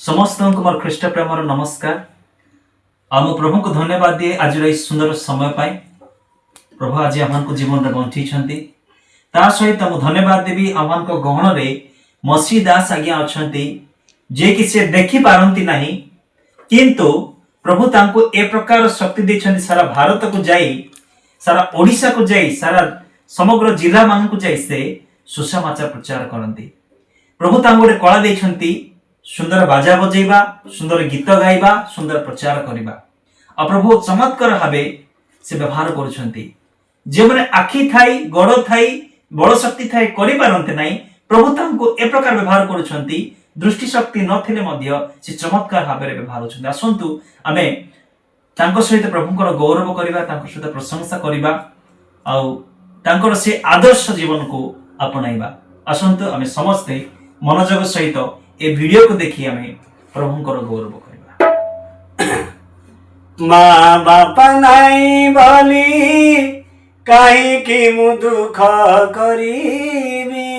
समस्त को मोर ख्रीष्ट प्रेमर नमस्कार। आम प्रभु को धन्यवाद दिए आज सुंदर समय पाए। प्रभु आज आम को जीवन में बंची ता सहित मुझे धन्यवाद देवी आम को गहन रे मसी दास आज्ञा अच्छा जे कि से देखी पारती नहीं किंतु प्रभु तांको ए प्रकार शक्ति देछन्ति सारा भारत को जाई सारा ओडिशा को जाई सारा समग्र जिला मान को जाई से सुसमाचार प्रचार करती। प्रभु तांको कला देछन्ति सुंदर बाजा बजेबा, सुंदर गीत गाइबा, सुंदर प्रचार करबा। आ प्रभु चमत्कार भावे से व्यवहार करुछन्ति। जे माने आखि थाई गड़ थाई बड़ शक्ति थाई करि पारन्ते नाही प्रभु तांको ए प्रकार व्यवहार करुछन्ति। दृष्टि शक्ति नथिले मध्य से चमत्कार भावे व्यवहार होछन्ति। आसंतु आमे तांको सहित प्रभुଙ୍କର गौरव करबा, तांको सहित प्रशंसा करबा आउ तांकर से आदर्श जीवन को अपनाइबा। आसंतु आमे समस्ते मनोयोग सहित ए वीडियो को देखी हमें प्रभुଙ୍କର गौरव करबा। माँ बापा नाई बोली कहीं की मु दुख करीबी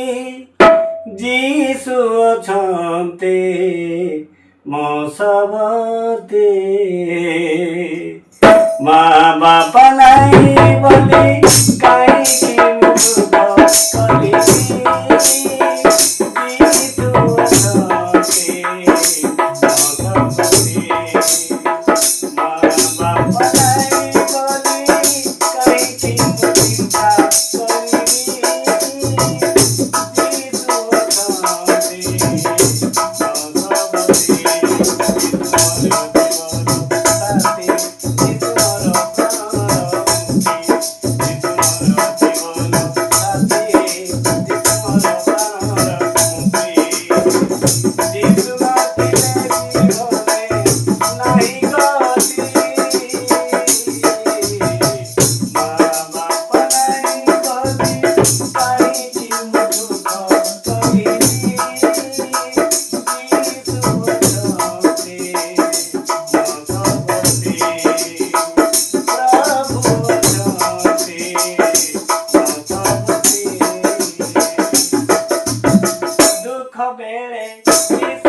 जीसु अछन्ते मो सबते। माँ बापा नाई बोली कहीं की मु दुख करीबी बेले